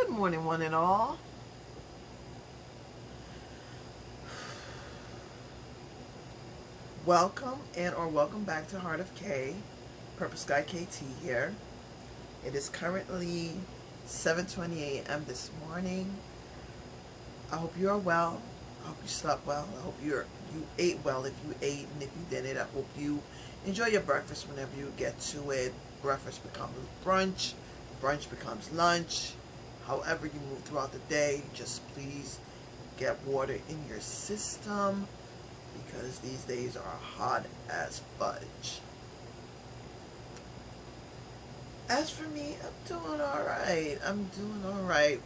Good morning, one and all. Welcome back to Heart of K. Purple Sky KT here. It is currently 7:20 a.m. this morning. I hope you are well. I hope you slept well. I hope you ate well if you ate, and if you didn't, I hope you enjoy your breakfast whenever you get to it. Breakfast becomes brunch, brunch becomes lunch. However you move throughout the day, just please get water in your system because these days are hot as fudge. As for me, I'm doing all right.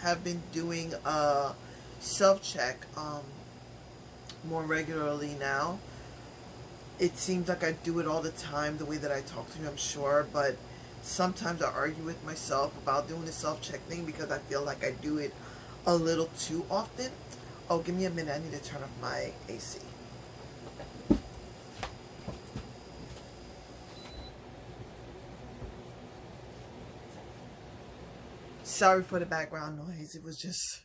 Have been doing a self-check more regularly now. It seems like I do it all the time, the way that I talk to you, I'm sure, but sometimes I argue with myself about doing the self-check thing because I feel like I do it a little too often. Oh, give me a minute. I need to turn off my AC. Sorry for the background noise. It was just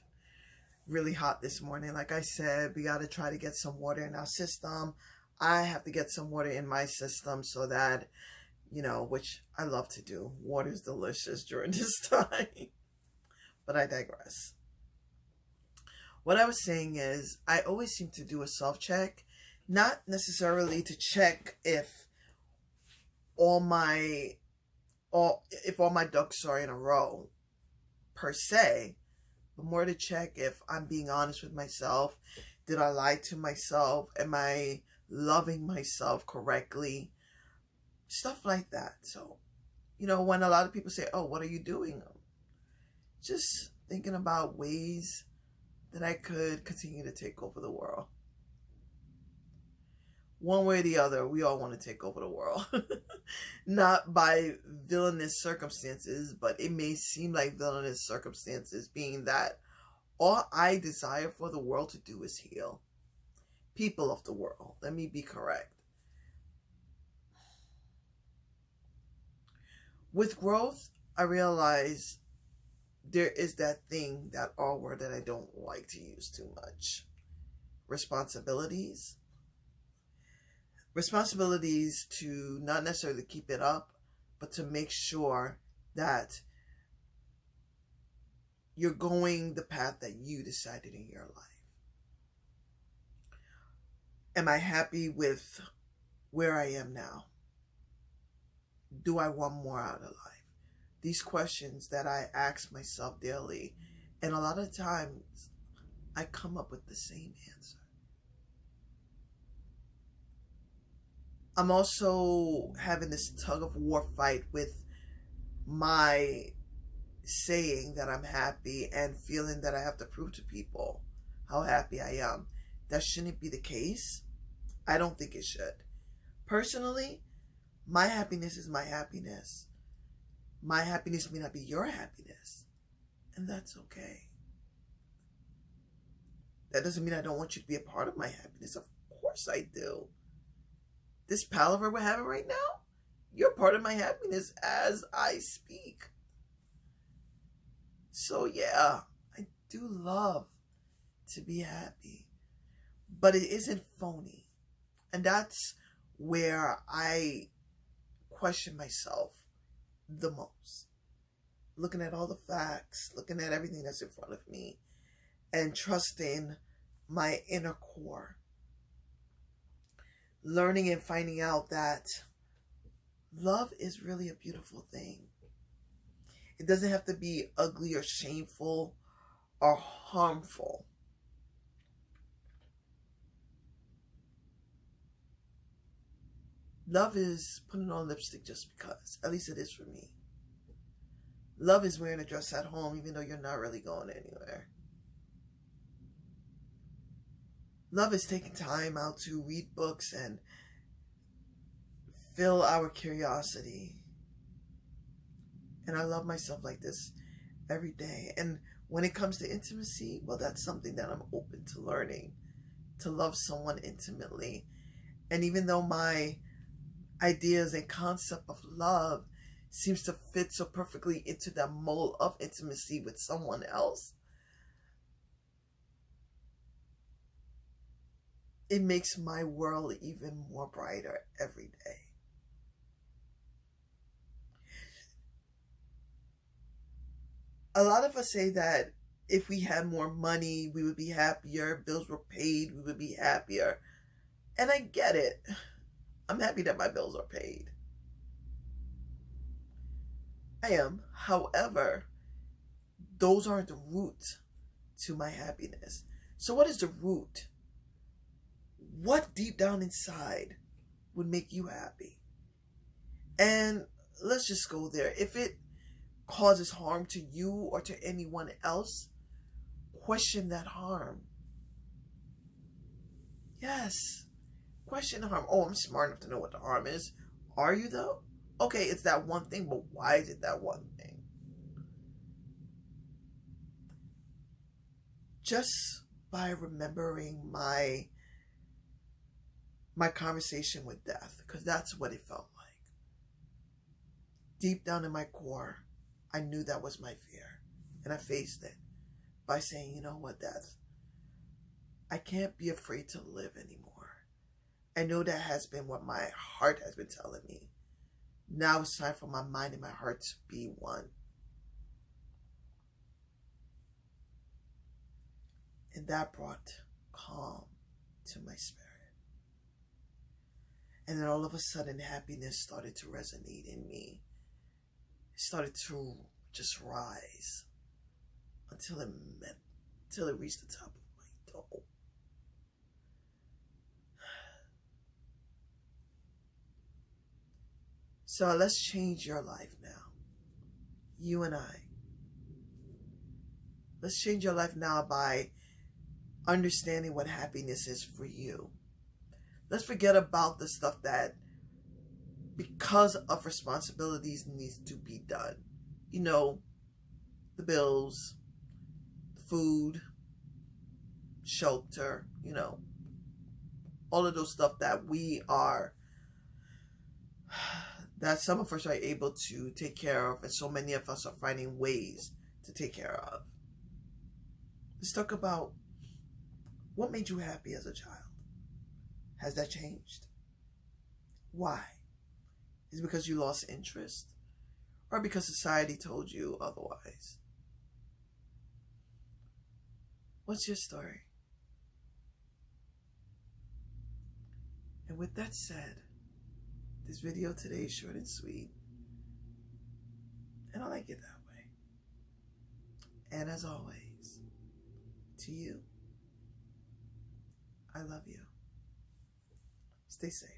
really hot this morning. Like I said, we got to try to get some water in our system. I have to get some water in my system so that, which I love to do. Water is delicious during this time. But I digress. What I was saying is, I always seem to do a self-check, not necessarily to check if all my ducks are in a row, per se, but more to check if I'm being honest with myself. Did I lie to myself? Am I loving myself correctly? Stuff like that. So, when a lot of people say, oh, what are you doing? Just thinking about ways that I could continue to take over the world. One way or the other, we all want to take over the world. Not by villainous circumstances, but it may seem like villainous circumstances, being that all I desire for the world to do is heal. People of the world, let me be correct. With growth, I realize there is that thing, that R word that I don't like to use too much. Responsibilities. Responsibilities to not necessarily keep it up, but to make sure that you're going the path that you decided in your life. Am I happy with where I am now? Do I want more out of life? These questions that I ask myself daily, and a lot of times I come up with the same answer. I'm also having this tug of war fight with my saying that I'm happy and feeling that I have to prove to people how happy I am. That shouldn't be the case. I don't think it should. Personally, my happiness is my happiness. My happiness may not be your happiness, and that's okay. That doesn't mean I don't want you to be a part of my happiness. Of course I do. This palaver we're having right now, you're part of my happiness as I speak. So yeah, I do love to be happy, but it isn't phony. And that's where I question myself the most. Looking at all the facts, looking at everything that's in front of me, and trusting my inner core. Learning and finding out that love is really a beautiful thing. It doesn't have to be ugly or shameful or harmful. Love is putting on lipstick just because. At least it is for me. Love is wearing a dress at home even though you're not really going anywhere. Love is taking time out to read books and fill our curiosity. And I love myself like this every day. And when it comes to intimacy, well, that's something that I'm open to learning. To love someone intimately. And even though my ideas and concept of love seems to fit so perfectly into that mold of intimacy with someone else, it makes my world even more brighter every day. A lot of us say that if we had more money, we would be happier, bills were paid, we would be happier. And I get it. I'm happy that my bills are paid. I am. However, those aren't the root to my happiness. So what is the root? What deep down inside would make you happy? And let's just go there. If it causes harm to you or to anyone else, question that harm. Yes, question the harm. Oh, I'm smart enough to know what the harm is. Are you though? Okay, it's that one thing, but why is it that one thing? Just by remembering my conversation with death, because that's what it felt like. Deep down in my core, I knew that was my fear, and I faced it by saying, you know what, death, I can't be afraid to live anymore. I know that has been what my heart has been telling me. Now it's time for my mind and my heart to be one. And that brought calm to my spirit. And then all of a sudden, happiness started to resonate in me. It started to just rise until it reached the top of my dome. So let's change your life now. You and I. Let's change your life now by understanding what happiness is for you. Let's forget about the stuff that, because of responsibilities, needs to be done. You know, the bills, the food, shelter, you know, all of those stuff that that some of us are able to take care of, and so many of us are finding ways to take care of. Let's talk about what made you happy as a child. Has that changed? Why? Is it because you lost interest? Or because society told you otherwise? What's your story? And with that said, this video today is short and sweet. And I like it that way. And as always, to you, I love you. Stay safe.